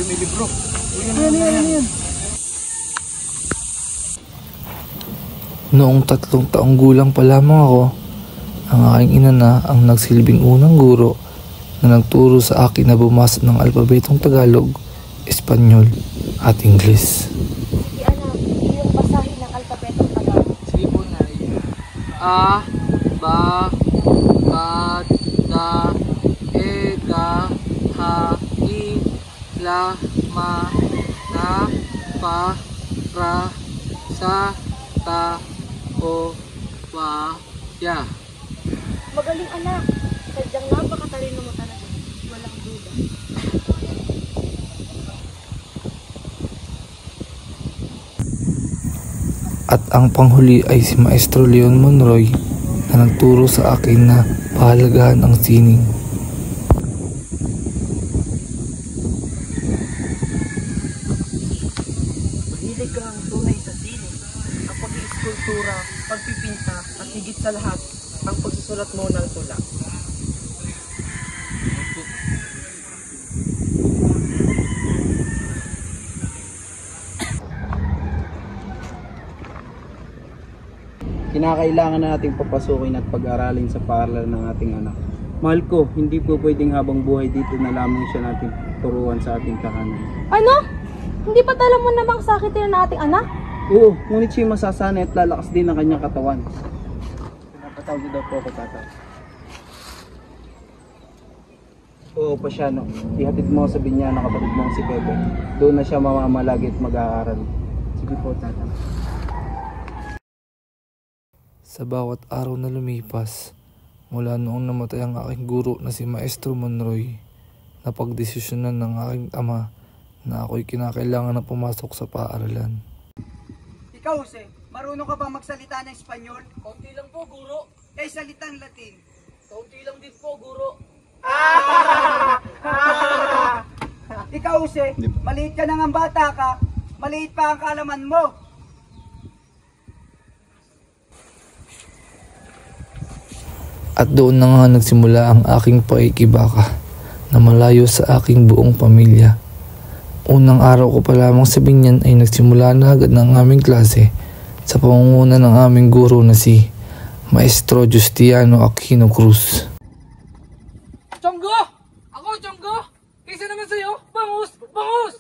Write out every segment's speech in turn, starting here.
May libro. Yan. Noong 3 taong gulang pa lamang ako, ang aking ina na ang nagsilbing unang guro na nagturo sa akin na bumasa ng alpabetong Tagalog, Espanyol at Ingles. Sige anak, yung basahin ng alpabetong Tagalog. Sige po, Nay. A, ba, kat, da, e, ga, ha, i, la, ma, na, pa, ra, sa, ta, o, wa, ya. Magaling anak, sadyang napakatalino mo talaga. Walang duda. At ang panghuli ay si Maestro Leon Monroy na nagturo sa akin na pahalagahan ang sining. Mahilig kang tunay sa sining, ang pag-iiskultura, pagpipinta, at higit sa lahat, ang pagsusulat mo ng tula. Kinakailangan na nating papasukin at pag-aralin sa paaralan ng ating anak. Mahal ko, hindi po pwedeng habang buhay dito na lamang siya natin turuan sa ating tahanan. Ano? Hindi pa tala mo namang sakitin na ating anak? Oo, ngunit siya masasanay at lalakas din ang kanyang katawan. Pinapatawag niyo daw po ako, tata. Oo, Pasyano. Ihatid mo sa binya ng kapatid mong si Pepe. Doon na siya mamamalagi at mag-aaral. Sige po, tata. Sa bawat araw na lumipas, mula noong namatay ang aking guro na si Maestro Monroy, napagdesisyonan ng aking ama na ako'y kinakailangan na pumasok sa paaralan. Ikaw, Jose, marunong ka ba magsalita ng Espanyol? Kaunti lang po, guro. Eh, salitang Latin. Kaunti lang din po, guro. Ikaw, Jose, maliit ka na ng bata ka, maliit pa ang kaalaman mo. At doon na nga nagsimula ang aking pakikibaka na malayo sa aking buong pamilya. Unang araw ko pa lamang sa binyan ay nagsimula na agad ng aming klase sa pamumuno ng aming guro na si Maestro Justiano Aquino Cruz. Chonggo! Ako, Chonggo! Kaysa naman sa'yo, bangus! Bangus!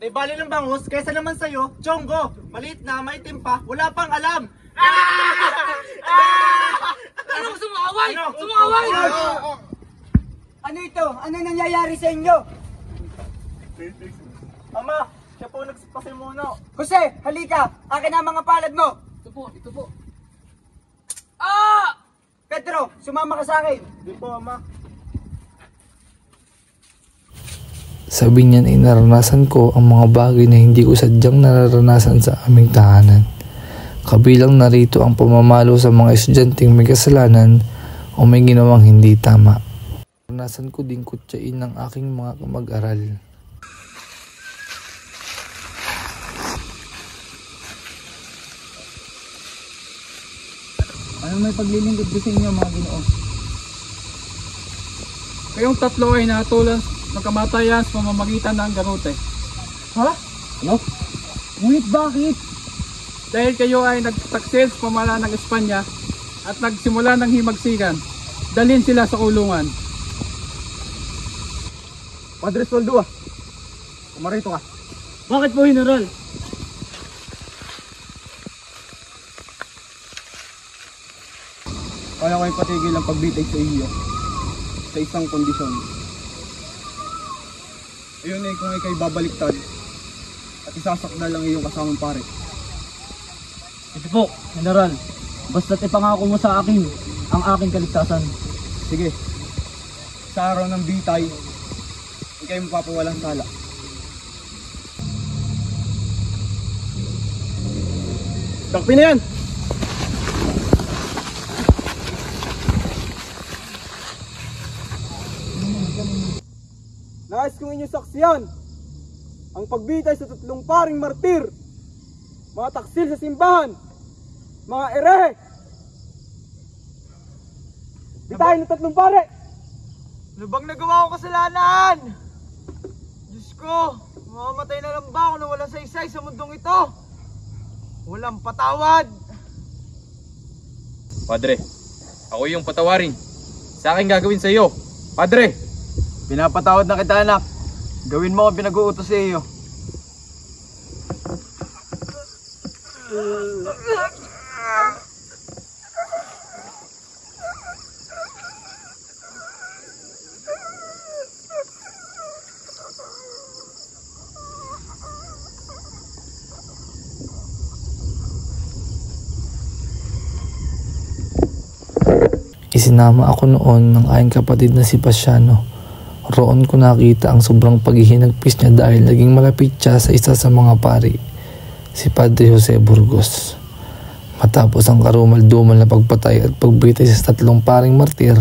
Eh, bali ng bangus, kaysa naman sa'yo, Chonggo, maliit na, maitim pa, wala pang alam. Ano? Sumaway! Sumaway! Ano ito? Ano nangyayari sa inyo? Ama, siya po nagpasimuno. Jose, halika! Akin na ang mga palad mo! Ito po. Ah! Pedro, sumama ka sa akin! Di po, Ama. Sa binyan ay naranasan ko ang mga bagay na hindi ko sadyang nararanasan sa aming tahanan. Kabilang narito ang pamamalo sa mga estudyanteng may kasalanan o may ginawang hindi tama. Naranasan ko din kutsain ng aking mga kamag-aral. Ano may paglilingkod ko sa inyo, mga Ginoo? Kayong tatlo ay natulan ng kamatayan sa pamamagitan ng garute. Ha? Ano? Ngunit bakit? Dahil kayo ay nagtaksil sa pamahalaan ng Espanya at nagsimula ng himagsikan, dalhin sila sa kulungan. Padre Soldo, kumarito ka. Bakit po, General? Kaya ko ipatigil ang pagbitay sa iyo sa isang kondisyon. Ayun ay kung ikay babaliktad at isasakdal lang iyong kasamang pare. Ito po, General. Basta't ipangako mo sa akin ang aking kaligtasan. Sige, sa araw ng bitay, ikay mapapawalang sala. Tangpin na yan! Nais kong inyong saksiyan ang pagbitay sa 3 paring martir, mga taksil sa simbahan, mga erehe. Bitayin ng 3 pare. Ano bang nagawa ko kasalanan? Diyos ko, mamamatay na lang ba ako na walang saysay sa mundong ito? Walang patawad. Padre, ako yung patawarin. Sa akin gagawin sa iyo. Padre! Pinapatawad na kita, anak. Gawin mo ang pinag-uutos sa iyo. Isinama ako noon ng aking kapatid na si Pasiano. Roon ko nakita ang sobrang paghihinagpis niya dahil naging malapit siya sa isa sa mga pari, si Padre Jose Burgos. Matapos ang karumal-dumal na pagpatay at pagbitay sa 3 paring martir,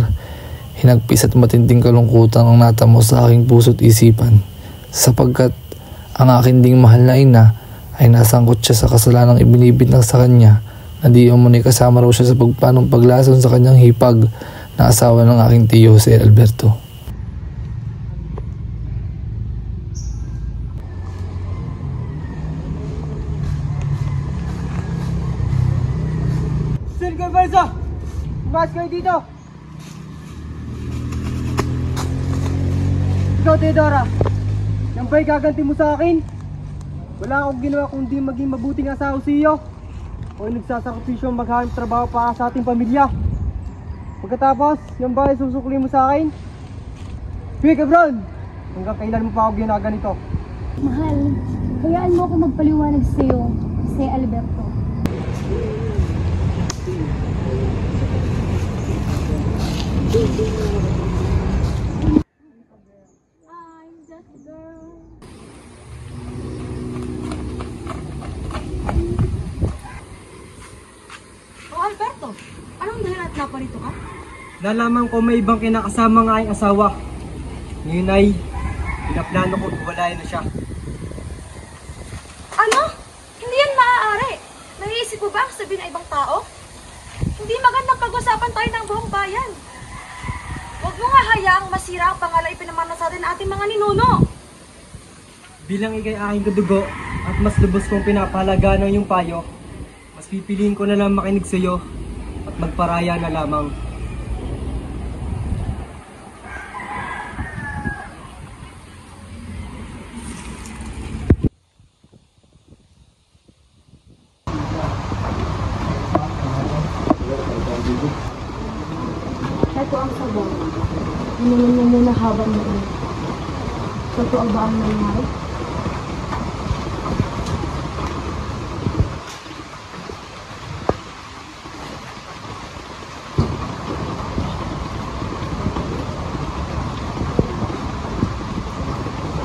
hinagpis at matinding kalungkutan ang natamo sa aking puso't isipan, sapagkat ang aking ding mahal na ina ay nasangkot siya sa kasalanang ibinibintang sa kanya na di umunay kasama raw siya sa pagpanong paglason sa kanyang hipag na asawa ng aking tiyo si Alberto. Sir Garbanzo, umas kayo dito. Ikaw, Teodora, yan ba'y gaganti mo sa akin? Wala akong ginawa kundi maging mabuting asawa sa iyo. O nagsasakripisyo maghanap trabaho para sa ating pamilya. Pagkatapos, yan ba ay susukli mo sa akin? Sige, Cabron! Hanggang kailan mo pa ako ginaganito? Mahal, hayaan mo ako magpaliwanag sa iyo, Jose Alberto. I'm just a girl. Alberto, anong dahilan at naparito ka? Nalaman ko may ibang kinakasama ng aking asawa. Ngayon ay, pinaplano ko walayan na siya. Ano? Hindi yan maaari. Naiisip mo ba ang sabihin ng ibang tao? Hindi magandang pag-usapan tayo ng buong bayan. Huwag mo nga hayaang masira ang pangalan ipinamana sa atin ng ating mga ninuno. Bilang ikay aking kadugo at mas lubos kong pinapahalagaan ng iyong payo, mas pipiliin ko na lang makinig sa iyo at magparaya na lamang. Ito ang sabaw. Inumin mo muna habang mainit. Totoo ba ang nangyari?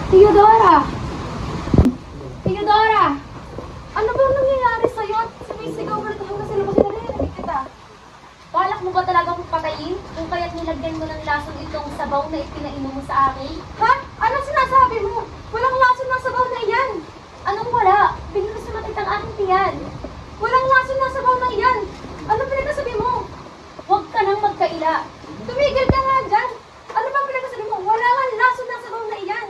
Teodora! Teodora! Ano bang nangyayari sa'yo at sumisigaw ka hanggang sa labas na narinig kita? Balak mo ba talagang patayin kung kaya't nilagyan mo ng lason itong sabaw na ipinainom mo sa akin? Ha? Anong sinasabi mo? Walang lason na sabaw na iyan! Anong wala? Bigla na sumakit ang aking tiyan. Walang lason na sabaw na iyan! Anong pinagsasabi mo? Huwag ka nang magkaila. Tumigil ka nga dyan! Ano bang pinagsasabi mo? Wala nga lason na sabaw na iyan!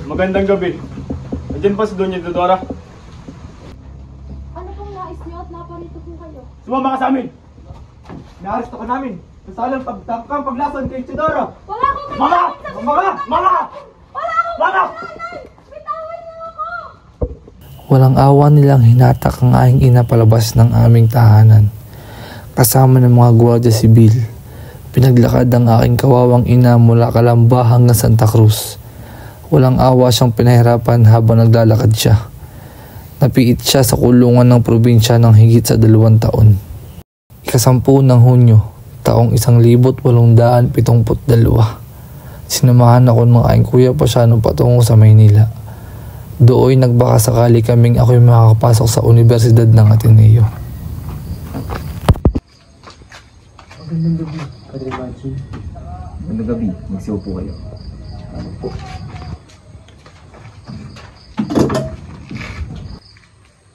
Magandang gabi. Nandiyan pa si Doña Teodora. Ano pong nais niyo at naparito po kayo? Sumama ka sa amin! Naaresto ka namin. Kasalang pagtangkang paglason kay Teodora. Wala akong Mama! kasalanan sa Mama! Mama! Wala akong Mama! kasalanan! Bitawan niyo ako! Walang awa nilang hinatak ang aking ina palabas ng aming tahanan. Kasama ng mga gwardiya sibil, pinaglakad ang aking kawawang ina mula Calamba hanggang Santa Cruz. Walang awa siyang pinahirapan habang naglalakad siya. Napiit siya sa kulungan ng probinsya ng higit sa 2 taon. Ika-10 ng Hunyo, taong 1872. Sinamahan ako ng aking kuya Pasiano patungo sa Maynila. Dooy nagbaka sakali kaming ako'y makakapasok sa Universidad ng Ateneo. Magandang gabi, Padre Bachi. Magandang gabi, magsiupo kayo. Ano po?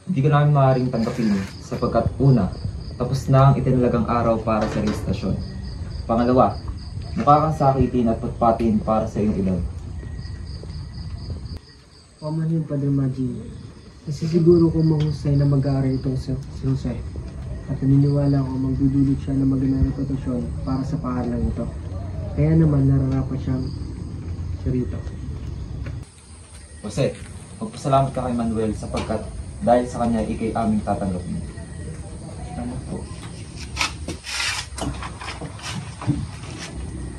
Hindi ka namin maaaring tanggapin sapagkat una, tapos na ang itinalagang araw para sa rehistrasyon. Pangalawa, mukha kang sakitin at patpatin para sa iyong edad. Paman yun, Padre Maggi. Kasi siguro ko mahusay na mag-aaral itong si Jose. At naniniwala ko magdudulot siya ng magandang reputasyon para sa paaralang ito. Kaya naman nararapat siyang rito. Jose, magpasalamat ka kay Manuel sapagkat dahil sa kanya ikay aming tatanggapin. Salamat po.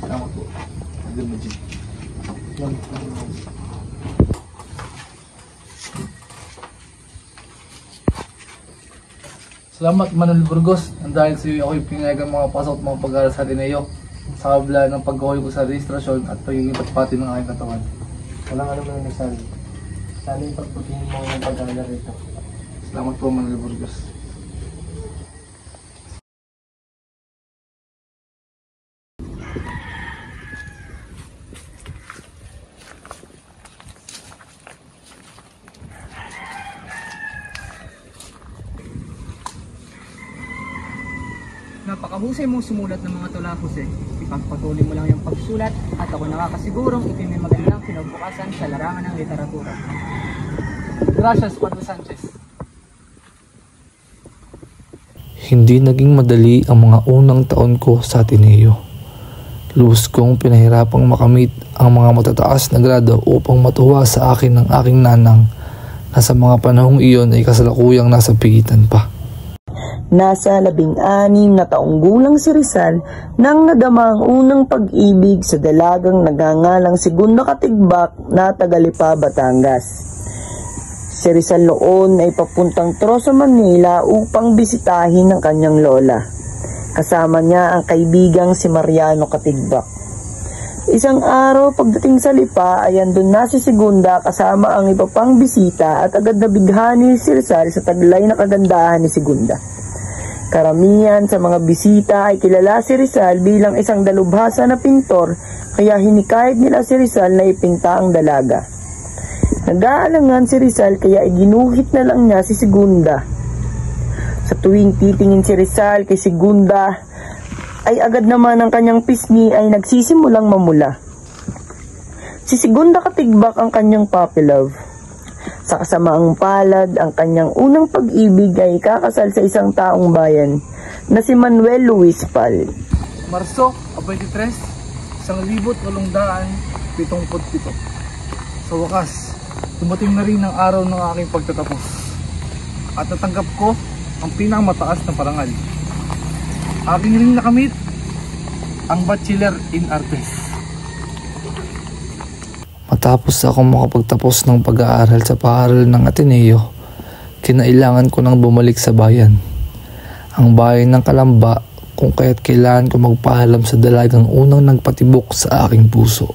Salamat po. Padre Maggi. Salamat po. Salamat Manuel Burgos, dahil sa iyo ako'y pinayagang mga pasok at mga pag-aaral sa Ateneo sa kabila ng pagkahoy ko sa rehistrasyon at pagiging patpati ng aking katawan. Walang ano man nasal. Sana yung pagputihin mo ng pag-aaral rito. Salamat po Manuel Burgos. Napakahusay mong sumulat ng mga tula, Jose. Ipagpatuloy mo lang yung pagsulat at ako nakakasigurong ito may magandang kinabukasan sa larangan ng literatura. Gracias, Padre Sanchez. Hindi naging madali ang mga unang taon ko sa Ateneo. Lubos kong pinahirapang makamit ang mga matataas na grado upang matuwa sa akin ng aking nanang na sa mga panahong iyon ay kasalukuyang nasa pigitan pa. Nasa 16 na taong gulang si Rizal nang nadama ang unang pag-ibig sa dalagang nagangalang Segunda Katigbak na Tagalipa, Batangas. Si Rizal noon ay papuntang Trozo, Manila upang bisitahin ang kanyang lola. Kasama niya ang kaibigang si Mariano Katigbak. Isang araw pagdating sa Lipa ay andun na si Segunda kasama ang iba pang bisita at agad nabighani si Rizal sa taglay na kagandahan ni Segunda. Karamihan sa mga bisita ay kilala si Rizal bilang isang dalubhasa na pintor kaya hinikayat nila si Rizal na ipinta ang dalaga. Nag-aalangan si Rizal kaya iginuhit na lang niya si Segunda. Sa tuwing titingin si Rizal kay Segunda ay agad naman ang kanyang pisngi ay nagsisimulang mamula. Si Segunda Katigbak ang kanyang puppy love. Sa kasamaang palad, ang kanyang unang pag-ibig ay kakasal sa isang taong bayan na si Manuel Luis Pal. Marso 23, 1877. Sa wakas, dumating na rin ang araw ng aking pagtatapos. At natanggap ko ang pinakamataas na parangal. Aking ring nakamit ang Bachelor in Artes. Matapos ako makapagtapos ng pag-aaral sa paaralan ng Ateneo, kinailangan ko nang bumalik sa bayan. Ang bayan ng Kalamba kung kaya't kailangan ko magpaalam sa dalagang unang nagpatibok sa aking puso.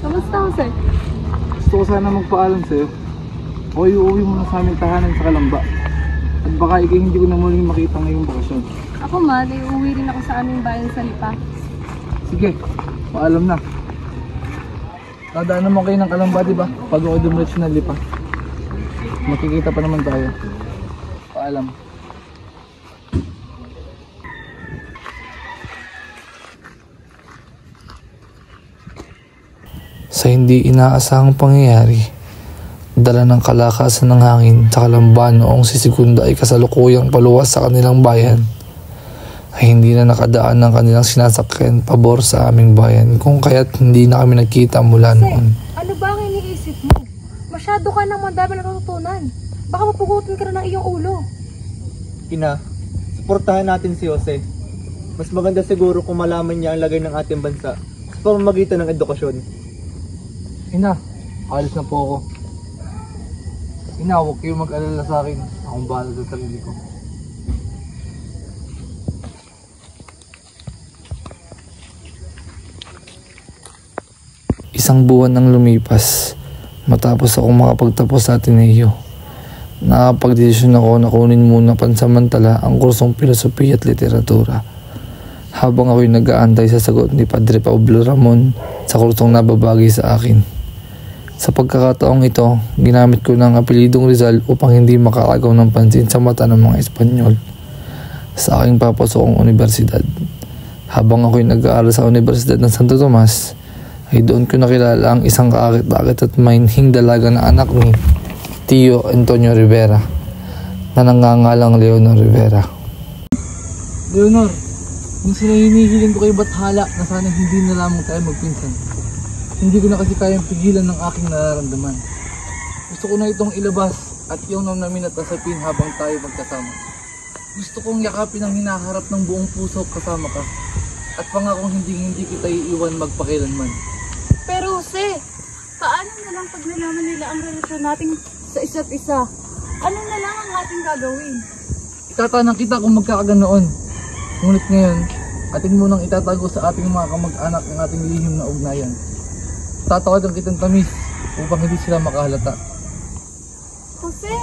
Kamusta, Jose? Gusto ko sana magpaalam sa'yo. O iuwi mo na sa aming tahanan sa Kalamba. At baka ikay hindi ko na muling makita ngayong bakasyon. Ako man, uuwi rin ako sa aming bayan sa Lipa. Sige, paalam na. Dadaan naman kayo ng Kalamba, di ba? Pag ako dumiretso ng Lipa. Makikita pa naman tayo. Paalam. Sa hindi inaasahang pangyayari, dala ng kalakasan ng hangin sa Kalamba noong si Segunda ay kasalukuyang paluwas sa kanilang bayan, ay hindi na nakadaan ng kanilang sinasakyan pabor sa aming bayan kung kaya't hindi na kami nagkita mula noon. Ano ba ang iniisip mo? Masyado ka nang madami natutunan. Baka mapugutin ka na ng iyong ulo. Ina, suportahan natin si Jose. Mas maganda siguro kung malaman niya ang lagay ng ating bansa sa pamamagitan ng edukasyon. Ina, alis na po ako. Ina, huwag kayong mag-alala sa akin. Akong bahala sa sarili ko. Isang buwan nang lumipas matapos akong makapagtapos sa Ateneo. Nakapagdesisyon ako na kunin muna pansamantala ang kursong Filosofiya at Literatura. Habang ako'y nag-aantay sa sagot ni Padre Pablo Ramon sa kursong nababagay sa akin. Sa pagkakataong ito, ginamit ko ng apelidong Rizal upang hindi makakagaw ng pansin sa mata ng mga Espanyol sa aking papasokong universidad. Habang ako'y nag-aaral sa Universidad ng Santo Tomas, ay doon ko nakilala ang isang kaakit-akit at mainhing dalaga na anak ni Tio Antonio Rivera na nangangalang Leonor Rivera. Leonor, minsan na hinihiling ko kay Bathala na sana hindi na lamang tayo magpinsan. Hindi ko na kasi kayang pigilan ng aking nararamdaman. Gusto ko na itong ilabas at iyong namnamin at asapin habang tayo magkasama. Gusto kong yakapin ang hinaharap ng buong puso kasama ka at pangakong hindi kita iiwan magpakilanman. Pero Jose, paano na lang pag nalaman nila ang relasyon natin sa isa't isa? Ano na lang ang ating gagawin? Itatanang kita kung magkakaganoon. Ngunit ngayon, atin mo nang itatago sa ating mga kamag-anak ang ating lihim na ugnayan. Tatawagan kitang tamis upang hindi sila makahalata. Jose!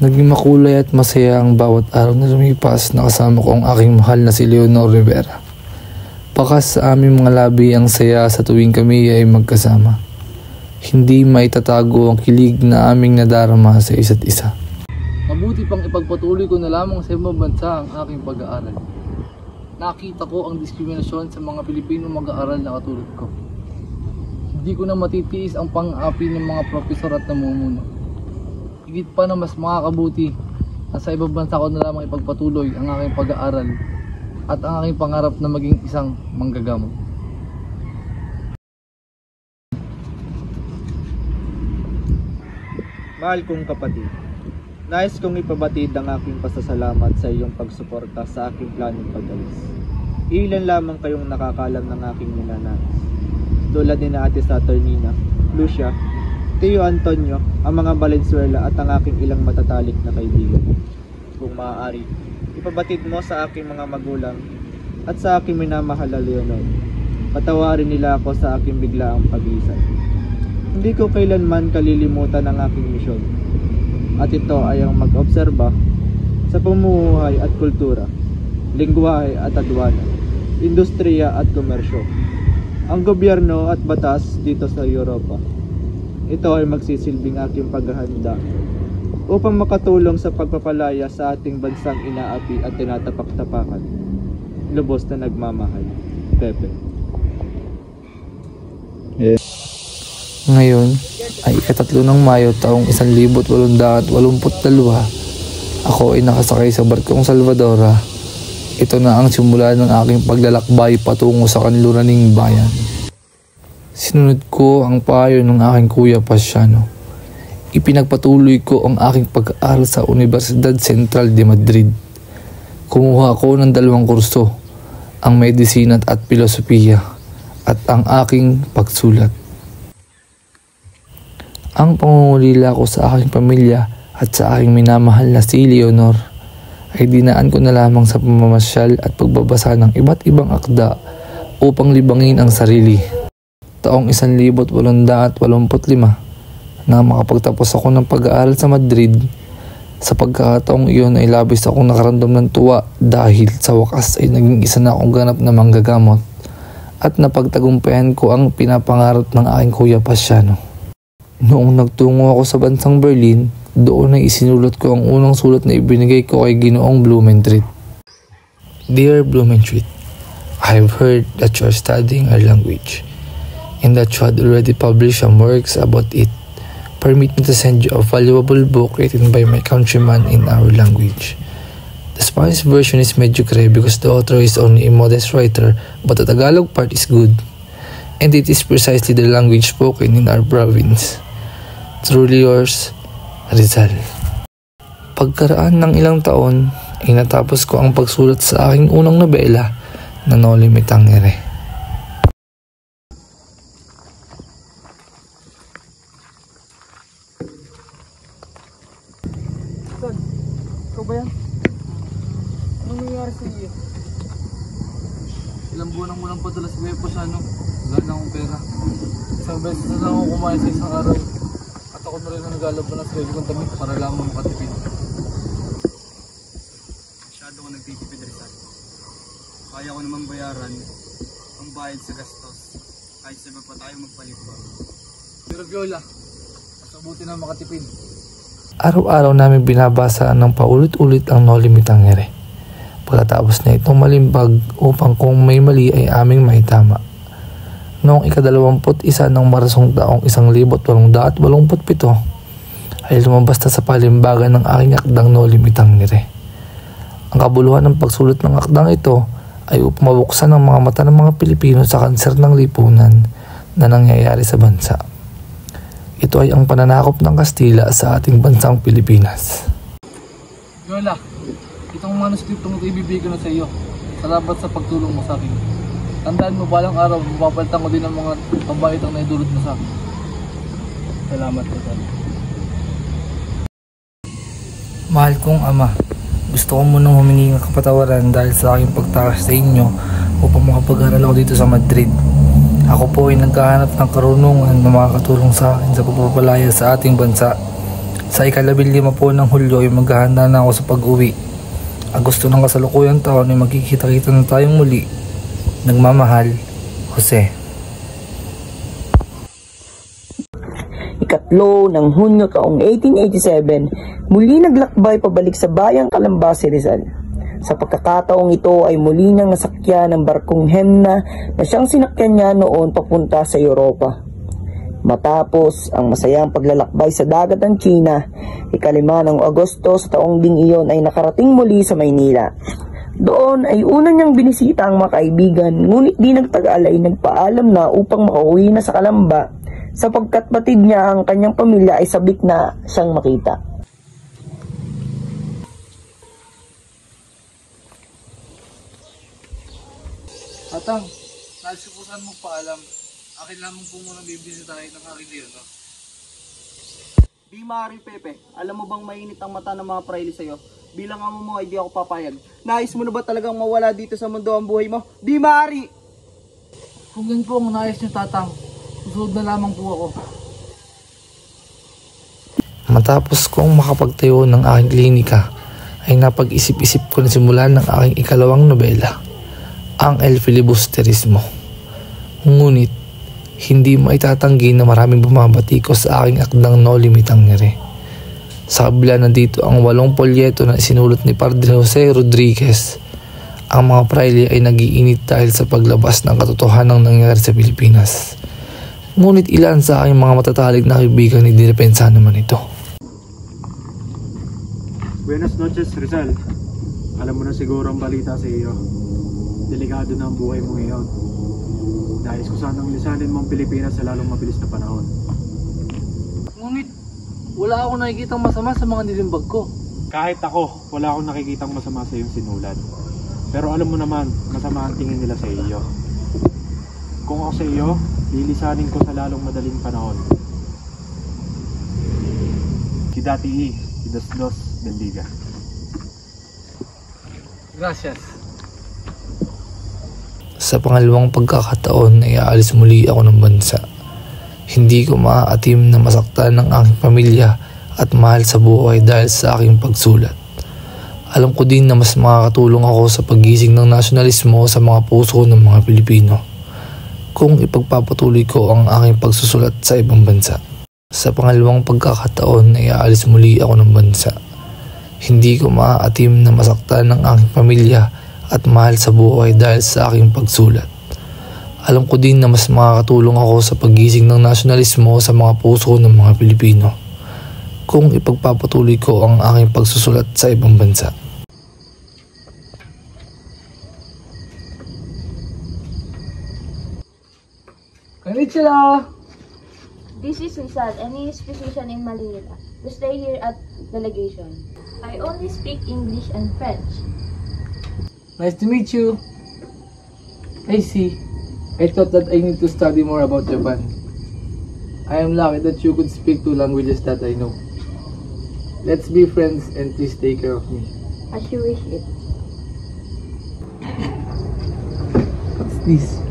Naging makulay at masaya ang bawat araw na lumipas na kasama ko ang aking mahal na si Leonor Rivera. Pakas sa aming mga labi ang saya sa tuwing kami ay magkasama. Hindi maitatago ang kilig na aming nadarama sa isa't isa. Mabuti pang ipagpatuloy ko na lamang sa ibang bansa ang aking pag-aaral. Nakita ko ang diskriminasyon sa mga Pilipino mag-aaral na katulad ko. Hindi ko na matitiis ang pang-api ng mga profesor at namumuno. Higit pa na mas makakabuti na sa ibang bansa ko na lamang ipagpatuloy ang aking pag-aaral at ang aking pangarap na maging isang manggagamot. Mahal kong kapatid, nais kong ipabatid ang aking pasasalamat sa iyong pagsuporta sa aking planong pag-alis. Ilan lamang kayong nakakalam ng aking ninanais. Tulad ni na Ate Saturnina, Lucia, Tio Antonio, ang mga Valenzuela at ang aking ilang matatalik na kaibigan. Kung maaari, ipabatid mo sa aking mga magulang at sa aking minamahal na Leonor. Patawarin nila ako sa aking biglaang pag-iisay. Hindi ko kailanman kalilimutan ang aking misyon. At ito ay ang mag-obserba sa pamumuhay at kultura, lingwahe at adwana, industriya at komersyo, ang gobyerno at batas dito sa Europa. Ito ay magsisilbing aking paghahanda upang makatulong sa pagpapalaya sa ating bansang inaapi at tinatapak-tapakan. Lubos na nagmamahal, Pepe. Ngayon ay ika-3 ng Mayo taong 1882. Ako ay nakasakay sa barkong Salvadora. Ito na ang simula ng aking paglalakbay patungo sa kanluraning bayan. Sinunod ko ang payo ng aking kuya Pasiano. Ipinagpatuloy ko ang aking pag-aaral sa Universidad Central de Madrid. Kumuha ako ng 2 kurso, ang medisina at filosofiya, at ang aking pagsulat. Ang pangungulila ko sa aking pamilya at sa aking minamahal na si Leonor ay dinaan ko na lamang sa pamamasyal at pagbabasa ng iba't ibang akda upang libangin ang sarili. Taong 1885 na makapagtapos ako ng pag-aaral sa Madrid. Sa pagkakataong iyon ay labis akong nakaramdam ng tuwa dahil sa wakas ay naging isa na akong ganap na manggagamot at napagtagumpayan ko ang pinapangarap ng aking kuya Pasiano. Noong nagtungo ako sa bansang Berlin, doon ay isinulat ko ang unang sulat na ibinigay ko kay Ginoong Blumentritt. Dear Blumentritt, I have heard that you are studying our language and that you had already published some works about it. Permit me to send you a valuable book written by my countryman in our language. The Spanish version is mediocre because the author is only a modest writer, but the Tagalog part is good, and it is precisely the language spoken in our province. Truly yours, Rizal. Pagkaraan ng ilang taon, ay natapos ko ang pagsulat sa aking unang nobela na Noli Me Tangere. Son, ikaw ba yan? Anong nangyari sa iyo? Ilang buwan ang walang padala sa Kuya Posano. Wala na akong pera. Isang beses na lang ako kumain sa isang araw. At ako na rin ang naglalaban ng sarili kong damit para lamang makatipid. Masyado ko nagtitipid, Rizal. Kaya ko namang bayaran ang bayad sa gastos kahit sa iba pa tayo magpalibang. Pero Viola, mas mabuti na makatipid. Araw-araw namin binabasa ng paulit-ulit ang Noli Me Tangere. Pagkatapos na itong malimbag upang kung may mali ay aming maitama. Noong ika-21 ng Marsong taong 1887 ay lumabas na sa palimbagan ng aking akdang Noli Me Tangere. Ang kabuluhan ng pagsulat ng akdang ito ay upang mabuksan ang mga mata ng mga Pilipino sa kanser ng lipunan na nangyayari sa bansa. Ito ay ang pananakop ng Kastila sa ating bansang Pilipinas. Viola, itong manuskriptong ito ibibigay ko na sa iyo. Salamat sa pagtulong mo sa akin. Tandaan mo, balang araw, mapapalitan ko din ang mga pambayad ang naidulot mo sa akin. Salamat po. Mahal kong Ama, gusto ko munang humingi ng kapatawaran dahil sa aking pagtakas sa inyo upang makapag-aral ako dito sa Madrid. Ako po ay naghahanap ng karunungan na makakatulong sa akin sa pagpapalaya sa ating bansa. Sa ika-15 po ng Hulyo ay maghahanda na ako sa pag-uwi. Agosto ng kasalukuyang taon ay magkikita-kita na tayong muli. Nagmamahal, Jose. Ikatlo ng Hunyo taong 1887, muli naglakbay pabalik sa bayang Calamba si Rizal. Sa pagkakataong ito ay muli nang nasakyan ng barkong Hemna na siyang sinakyan niya noon papunta sa Europa. Matapos ang masayang paglalakbay sa dagat ng China, ika-5 ng Agosto sa taong ding iyon ay nakarating muli sa Maynila. Doon ay una niyang binisita ang mga kaibigan, ngunit di nagtagal ay nagpaalam na upang makauwi na sa Calamba sapagkat batid niya ang kanyang pamilya ay sabik na siyang makita. Atang, nagsipusan mo paalam. Akin lamang po muna bibisitahin ng aking liyo, no? Di maaari, Pepe. Alam mo bang mainit ang mata ng mga praile sa'yo? Bilang amo mo ay di ako papayag. Nais mo na ba talagang mawala dito sa mundo ang buhay mo? Di maaari! Kung yan po ang nais niyo, Tatang, susunod na lamang po ako. Matapos kong makapagtayo ng aking klinika, ay napag-isip-isip ko na simulan ng aking ikalawang nobela, ang El Filibusterismo. Ngunit, hindi maitatanggi na maraming bumabatikos sa aking akdang Noli Me Tangere. Sa kabila na dito ang 8 polyeto na isinulat ni Padre Jose Rodriguez, ang mga praile ay nagiinit dahil sa paglabas ng katotohanang nangyari sa Pilipinas. Ngunit ilan sa aking mga matatalik na kaibigan ay dinepensa naman ito. Buenas noches, Rizal. Alam mo na siguro ang balita sa iyo. Delikado na ang buhay mo ngayon. Nais ko sanang lisanin mo ang Pilipinas sa lalong mabilis na panahon. Ngunit, wala akong nakikitang masama sa mga nilimbag ko. Kahit ako, wala akong nakikitang masama sa iyong sinulat. Pero alam mo naman, masama ang tingin nila sa iyo. Kung ako sa iyo, lilisanin ko sa lalong madaling panahon. Si Dati E, si Dos del Liga. Gracias. Sa pangalawang pagkakataon ay aalis muli ako ng bansa. Hindi ko maaatim na masaktan ng aking pamilya at mahal sa buhay dahil sa aking pagsulat. Alam ko din na mas makakatulong ako sa paggising ng nasyonalismo sa mga puso ng mga Pilipino kung ipagpapatuloy ko ang aking pagsusulat sa ibang bansa. Sa pangalawang pagkakataon ay aalis muli ako ng bansa. Hindi ko maaatim na masaktan ng aking pamilya at mahal sa buhay dahil sa aking pagsulat. Alam ko din na mas makakatulong ako sa paggising ng nasyonalismo sa mga puso ng mga Pilipino kung ipagpapatuloy ko ang aking pagsusulat sa ibang bansa. Konnichiwa! This is Rizal and he is physician in Manila to stay here at the legation. I only speak English and French. Nice to meet you. I see. I thought that I need to study more about Japan. I am lucky that you could speak two languages that I know. Let's be friends and please take care of me. As you wish it. What's this?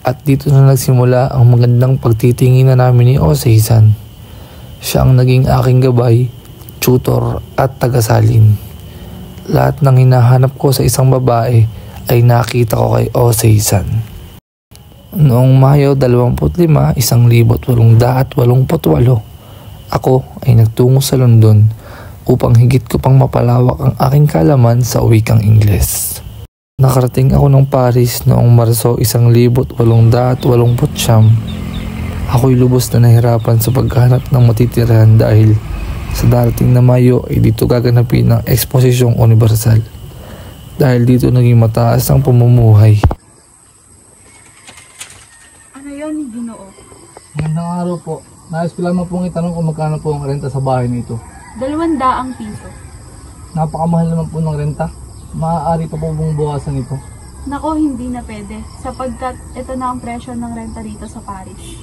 At dito na nagsimula ang magandang pagtitingin na namin ni Osei-san. Siya ang naging aking gabay, tutor at tagasalin. Lahat ng hinahanap ko sa isang babae ay nakita ko kay Osei-san. Noong Mayo 25, 1888, ako ay nagtungo sa London upang higit ko pang mapalawak ang aking kalaman sa wikang Ingles. Nakarating ako ng Paris noong Marso 1889. Ako'y lubos na nahirapan sa paghahanap ng matitirahan dahil sa darating na Mayo ay dito gaganapin ang Eksposisyong Universal. Dahil dito naging mataas ang pamumuhay. Ano yun, Ginoo? Magandang araw po. Nais ko lamang pong itanong kung magkano po ang renta sa bahay nito. 200 piso. Napakamahal naman po ng renta. Maaari pa po bang buwasan ito? Nako, hindi na pwede. Sapagkat ito na ang presyo ng renta dito sa Paris.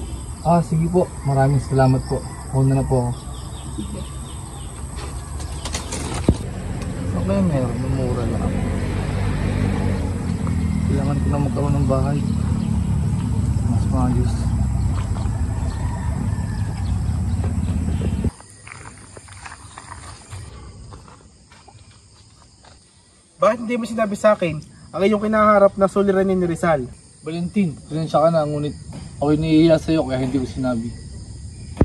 Sige po. Maraming salamat po. Una na po ako. Sige. Okay, meron. Mumura lang ako. Kailangan ko na magkaroon ng bahay. Mas maayos. Bakit hindi mo sinabi sa akin ang iyong kinaharap na suliranin ni Rizal? Valentin, presensya ka na, ngunit ako'y nahihiya sa'yo kaya hindi ko sinabi.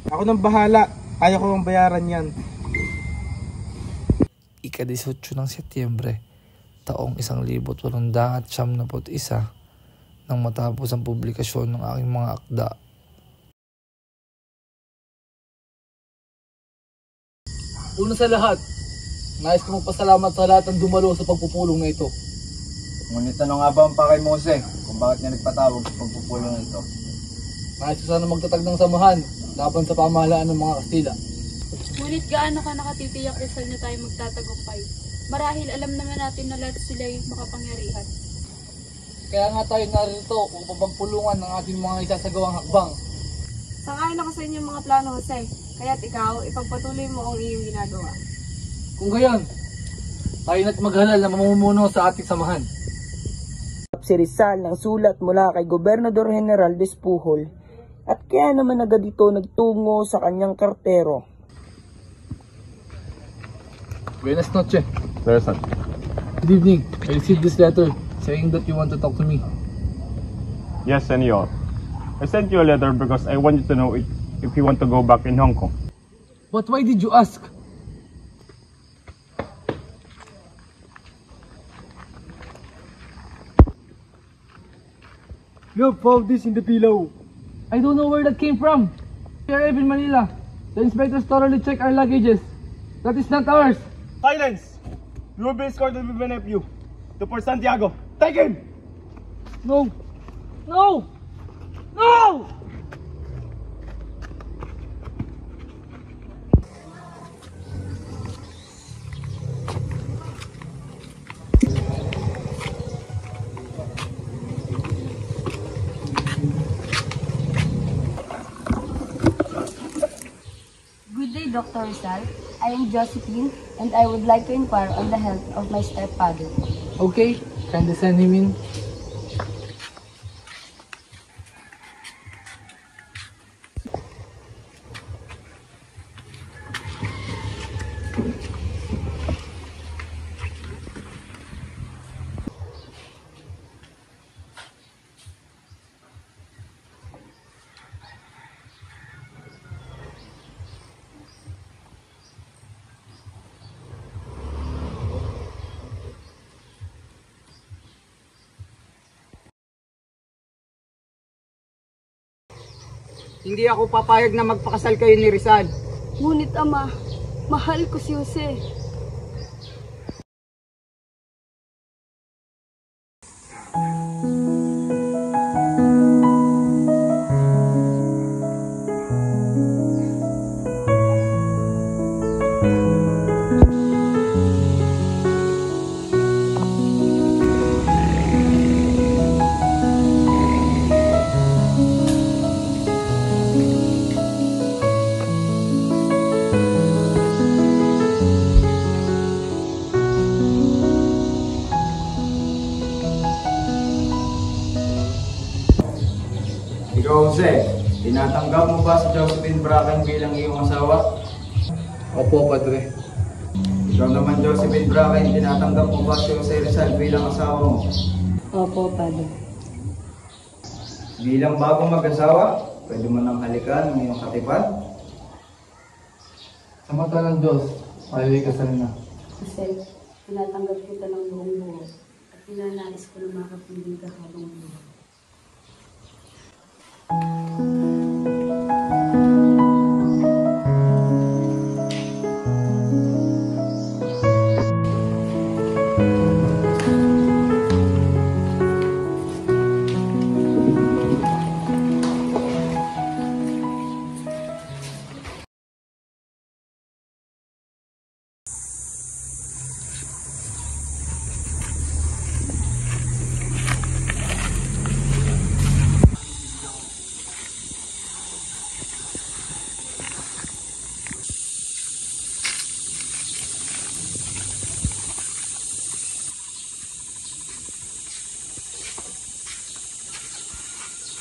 Ako nang bahala. Kaya ko ang bayaran yan. Ika-18 ng Setyembre, taong 1891 nang matapos ang publikasyon ng aking mga akda. Una sa lahat, nais ko magpasalamat sa lahat ng dumalo sa pagpupulong na ito. Ngunit ano nga ba ang pakay mo, Jose, kung bakit niya nagpatawag sa pagpupulong na ito? Nais ko sana magtatag ng samahan laban sa pamahalaan ng mga Kastila. Ngunit gaano ka nakatitiyak, Rizal, na tayo magtatagumpay? Marahil alam naman natin na lahat sila yung makapangyarihan. Kaya nga tayo narito upang pagpulungan ng ating mga isasagawang hakbang. Sangayon ako sa inyong mga plano, Jose. Kaya't ikaw, ipagpatuloy mo ang iyong ginagawa. Kung gayon, tayo na't maghalal na mamumuno sa ating samahan. Si Rizal ng sulat mula kay Gobernador General Despujol at kaya naman agad ito nagtungo sa kanyang kartero. Buenas noche. There's a... Good evening. I received this letter saying that you want to talk to me. Yes, Senor. I sent you a letter because I want you to know if you want to go back in Hong Kong. But why did you ask? You found this in the pillow. I don't know where that came from. We arrived in Manila. The inspectors thoroughly checked our luggages. That is not ours. Silence! You will be escorted with my nephew to Port Santiago. Take him! No! No! No! Good day, Dr. Rizal. I am Josephine, and I would like to inquire on the health of my stepfather. Okay, kindly send him in. Hindi ako papayag na magpakasal kayo ni Rizal. Ngunit ama, mahal ko si Jose. Ikaw, Jose, tinatanggap mo ba si Josephine Bracken bilang iyong asawa? Opo, Padre. Ikaw naman, Josephine Bracken, tinatanggap mo ba si Jose Rizal bilang asawa mo? Opo, Padre. Bilang bagong mag-asawa, pwede mo nang halikan ang iyong katipan? Sa mata ng Diyos, ay kasal na. Jose, tinatanggap kita ng buong buo at pinanais ko na makapiling ka habang buhay.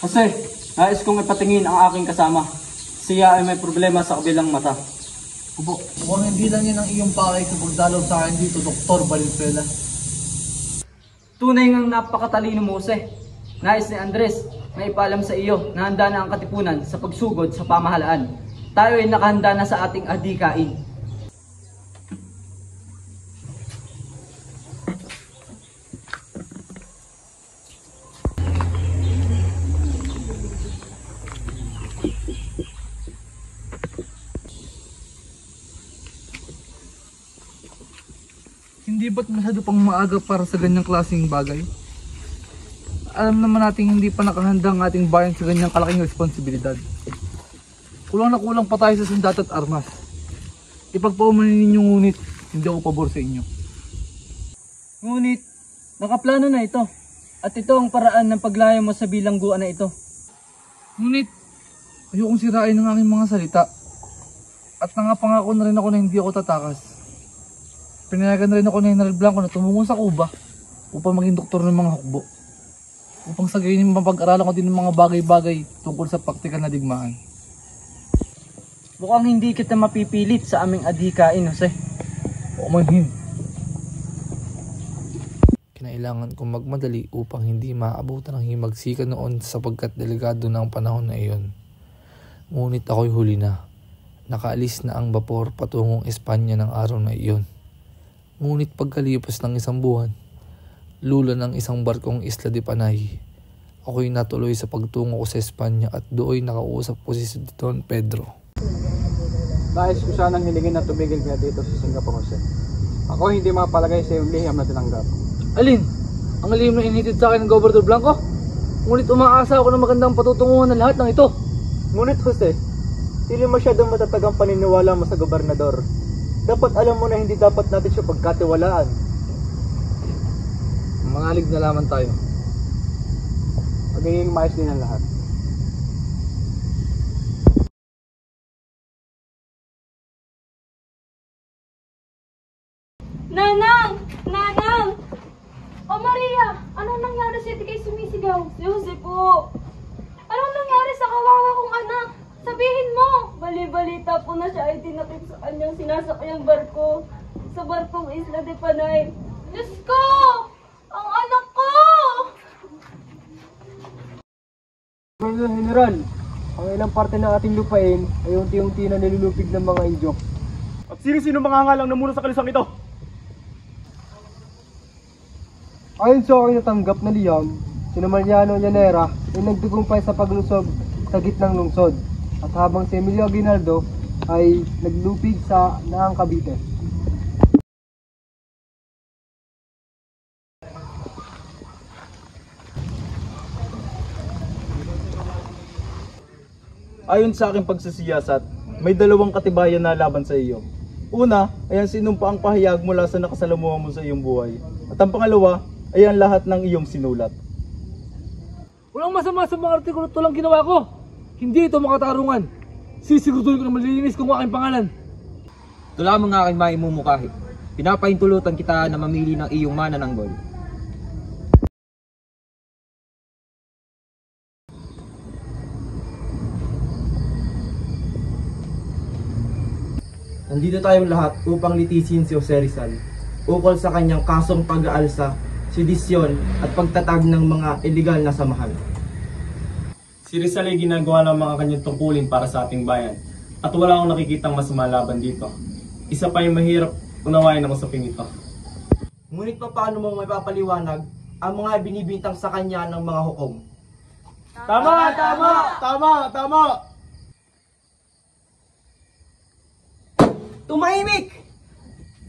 Jose, nais kong ipatingin ang aking kasama. Siya ay may problema sa kabilang mata. Opo, mukhang hindi lang yan ang iyong pakay sa pagdalaw sa akin dito, Dr. Valenzuela. Tunay ngang napakatalino mo, Jose. Nais ni Andres na ipaalam sa iyo na handa na ang katipunan sa pagsugod sa pamahalaan. Tayo ay nakahanda na sa ating adhikain. Hindi ba't masyado pang maaga para sa ganyang klaseng bagay? Alam naman natin hindi pa nakahanda ang ating bayan sa ganyang kalaking responsibilidad. Kulang na kulang pa tayo sa sandata at armas. Ipagpaumanin ninyo ngunit hindi ako pabor sa inyo. Ngunit, nakaplano na ito. At ito ang paraan ng paglayo mo sa bilangguan na ito. Ngunit, ayokong sirain ang aking mga salita. At nangapangako na rin ako na hindi ako tatakas. Pinayagan rin ako ni General Blanco na tumungo sa Cuba upang maging doktor ng mga hukbo. Upang sagayin mapag-aralan ko din ng mga bagay-bagay tungkol sa praktikal na digmaan. Mukhang hindi kita mapipilit sa aming adhikain, Jose. O manhin. Kinailangan kong magmadali upang hindi maabutan ng himagsikan noon sapagkat delikado na ang panahon na iyon. Ngunit ako'y huli na. Nakaalis na ang bapor patungong Espanya ng araw na iyon. Ngunit pagkalipas ng isang buwan, lula ng isang barkong Isla de Panay, ako'y natuloy sa pagtungo ko sa Espanya at doon nakausap ko si Don Pedro. Nais ko sanang hilingin na tumigil ka dito sa Singapore, Jose. Ako hindi mapalagay sa iyong liham na tinanggap. Alin? Ang lihim na initid sa akin ng Gobernador Blanco? Ngunit umaasa ako na magandang patutunguhan ng lahat ng ito. Ngunit Jose, hindi masyadong matatag ang paniniwala mo sa gobernador. Dapat alam mo na hindi dapat natin siya pagkatiwalaan. Manalig na lamang tayo. Magiging maayos din ang lahat. Nanang! Nanang! O Maria, anong nangyari sa iti kayo sumisigaw? Si Jose po. Anong nangyari sa kawawa kong anak? Sabihin mo! Bali-balita po na siya ay tinakip sa kanyang sinasakyang barko sa barkong Isla de Panay. Diyos ko! Ang anak ko! General, ang ilang parte ng ating lupain ay unti-unti na nilulupig ng mga Indyok. At sino-sino mangangalang na muna sa kalisang ito? Ayon sa aking natanggap na liham, si Mariano Llanera ay nagtagumpay sa paglusob sa gitnang lungsod. At habang si Emilio Aguinaldo ay naglupig sa Naang Cavite. Ayon sa aking pagsasiyasat, may dalawang katibayan na laban sa iyo. Una, ay ang sinumpaang pahayag mula sa nakasalamuhan mo sa iyong buhay. At ang pangalawa, ay ang lahat ng iyong sinulat. Walang masama sa mga artikulo, ito lang ginawa ko. Hindi ito makatarungan. Sisiguraduhin ko na malilinis kung aking pangalan. Ito lamang aking maimumukahi. Pinapahintulutan kita na mamili ng iyong manananggol. Nandito tayong lahat upang litisin si Jose Rizal ukol sa kanyang kasong pag-aalsa, sedisyon at pagtatag ng mga iligal na samahan. Si Rizal ay ginagawa ng mga kanyang tungkulin para sa ating bayan at wala akong nakikitang masama laban dito. Isa pa yung mahirap unawain ang usaping ito. Ngunit paano mo mapapaliwanag ang mga binibintang sa kanya ng mga hukom? Tama! Tama! Tama! Tama! Tumahimik!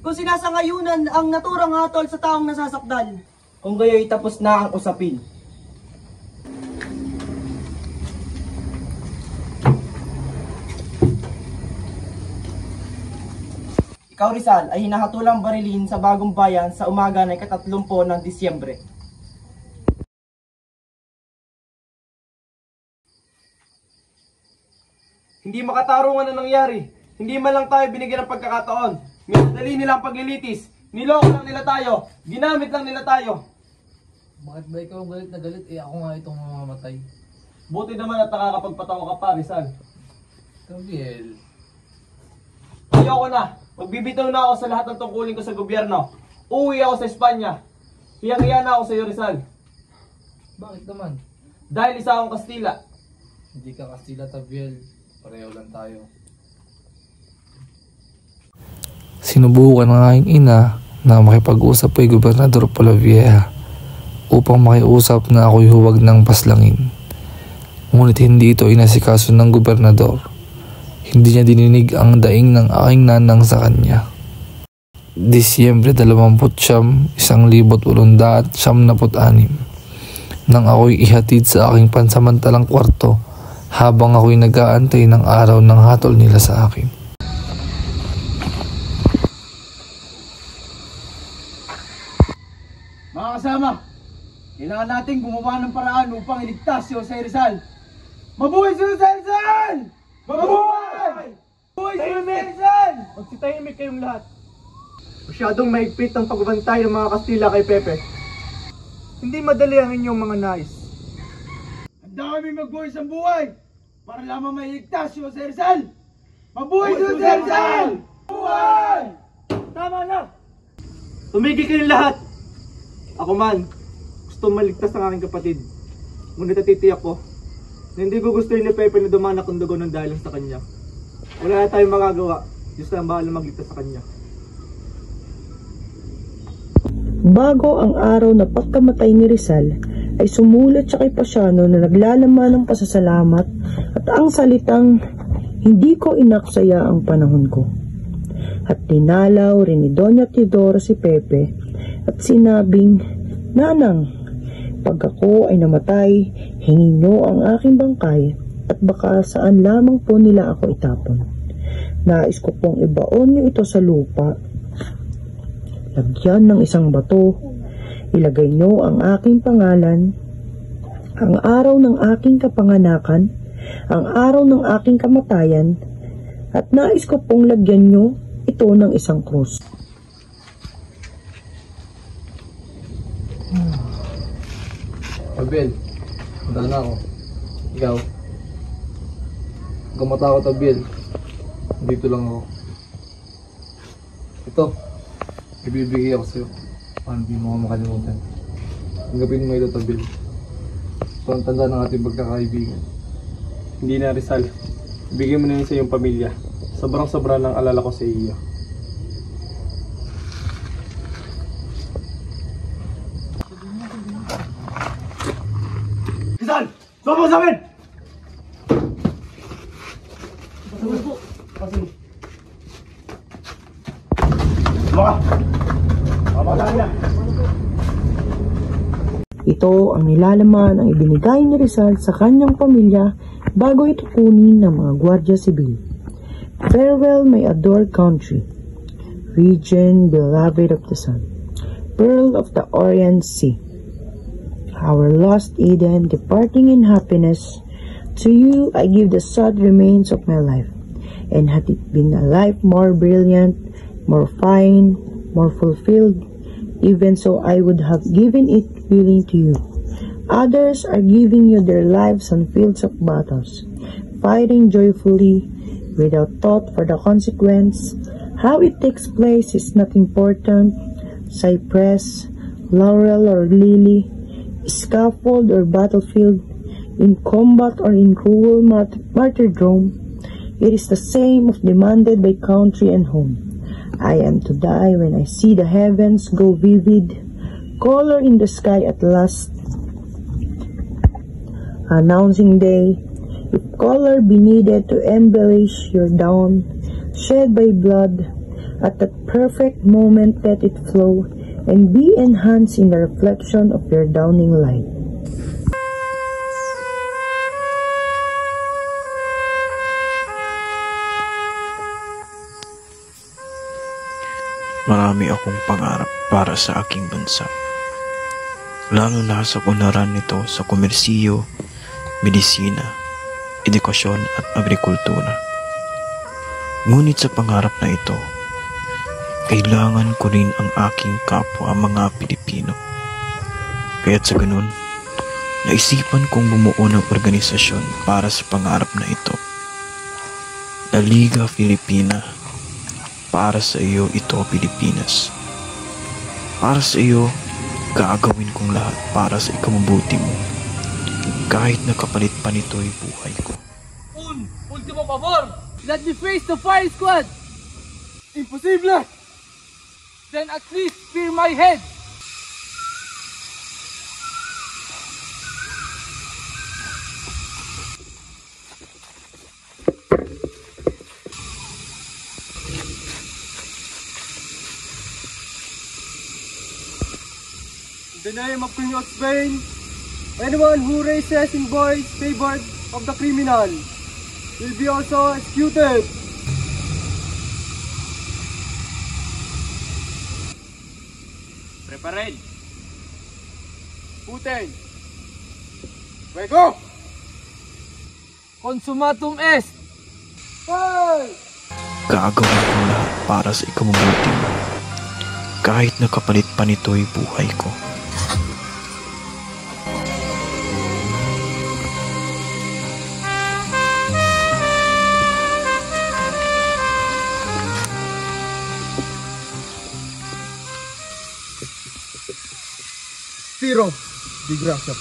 Kung sinasangayunan ang naturang hatol sa taong nasasakdal. Kung gayo'y tapos na ang usapin. Ikaw, Rizal, ay hinahatulang barilin sa Bagong Bayan sa umaga ng 30 ng Disyembre. Hindi makatarungan na nangyari. Hindi man lang tayo binigyan ng pagkakataon. Minadali nila ang paglilitis. Niloko lang nila tayo. Ginamit lang nila tayo. Bakit ba ikaw galit na galit? Ako nga itong mamamatay. Buti naman at nakakapagpatawa ka pa, Rizal. Gabriel. Ayoko na. Magbibitaw na ako sa lahat ng tungkulin ko sa gobyerno. Uuwi ako sa Espanya. Hiyang-hiya na ako sa iyo, Rizal. Bakit naman? Dahil isa akong Kastila. Hindi ka Kastila, Gabriel. Pareho lang tayo. Sinubukan ng aking ina na makipag-usap kay Gobernador Polavieja upang makiusap na ako'y huwag ng paslangin. Ngunit hindi ito inasikaso ng gobernador. Hindi niya dininig ang daing ng aking nanang sa kanya. Disyembre 29, 1876 nang ako'y ihatid sa aking pansamantalang kwarto habang ako'y nag-aantay ng araw ng hatol nila sa akin. Mga kasama, kailangan natin gumawa ng paraan upang iligtas si Jose Rizal. Mabuhay si Jose Rizal! Mabuhay! Mabuhay si Jose Rizal! Magsitahimik kayong lahat. Masyadong maigpit ang pagbabantay ng mga Kastila kay Pepe. Hindi madali ang inyong mga nais. Handa kami magbuhay sa buhay para lamang mailigtas si Jose Rizal! Mabuhay si Jose Rizal! Mabuhay! Tama na! Tumigil kayong lahat! Ako man, gusto maligtas ang aking kapatid. Ngunit natitiyak ko na hindi ko gusto ni Pepe na dumanak ang dugo ng dahil sa kanya. Wala na tayong magagawa. Diyos na ang bahala magligtas sa kanya. Bago ang araw na pagkamatay ni Rizal, ay sumulat siya kay Pasiano na naglalaman ng pasasalamat at ang salitang, "Hindi ko inaksaya ang panahon ko." At tinalaw rin ni Doña Teodora si Pepe at sinabing, "Nanang, pag ako ay namatay, hingin niyo ang aking bangkay at baka saan lamang po nila ako itapon. Nais ko pong ibaon niyo ito sa lupa. Lagyan ng isang bato, ilagay niyo ang aking pangalan, ang araw ng aking kapanganakan, ang araw ng aking kamatayan, at nais ko pong lagyan niyo ito ng isang krus." Abel, handa na ako. Ikaw? Huwag kang matakot, Abel. Dito lang ako. Ito, ibibigay ako sa'yo. Paano di mo ako makalimutan? Tanggapin mo ito, Abel. Ito ang tanda ng ating pagkakaibigan. Hindi na, Rizal. Ibigay mo na yun sa iyong pamilya. Sobrang-sobra ng alala ko sa iyo. Rizal! Sumama sa amin! Ito ang nilalaman ang ibinigay ni Rizal sa kanyang pamilya bago ito kunin ng mga Guardia Sibil. Farewell, my adored country, region beloved of the sun, pearl of the Orient Sea, our lost Eden, departing in happiness. To you I give the sad remains of my life, and had it been a life more brilliant, more fine, more fulfilled, even so I would have given it willing to you. Others are giving you their lives on fields of battles, fighting joyfully, without thought for the consequence. How it takes place is not important. Cypress, laurel or lily, scaffold or battlefield, in combat or in cruel martyrdom, it is the same of demanded by country and home. I am to die when I see the heavens go vivid, color in the sky at last, announcing day. If color be needed to embellish your dawn, shed by blood, at that perfect moment let it flow, and be enhanced in the reflection of your dawning light. Marami akong pangarap para sa aking bansa. Lalo na sa kunlaran nito sa komersiyo, medisina, edukasyon at agrikultura. Ngunit sa pangarap na ito, kailangan ko rin ang aking kapwa mga Pilipino. Kaya't sa ganun, naisipan kong bumuo ng organisasyon para sa pangarap na ito. La Liga Filipina. Para sa iyo ito, Pilipinas. Para sa iyo, gagawin kong lahat para sa ikabubuti mo. Kahit nakapalit pa nito'y buhay ko. Ultimo pabor! Let me face the fire squad! Imposible! Then at least spear my head! In the name of King of Spain, anyone who raises in voice favor of the criminal will be also executed. Preparel. Putin. Fuego. Consumatum est! Fire! Gagawin ko lahat para sa ikabubuti mo. Kahit nakapalit pa nito'y buhay ko. Tiro di gracia.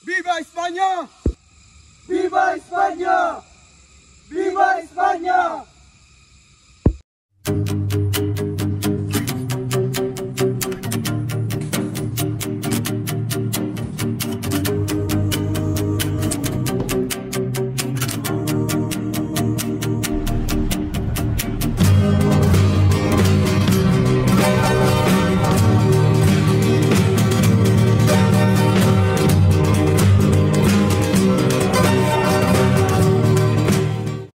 ¡Viva España! ¡Viva España! ¡Viva España!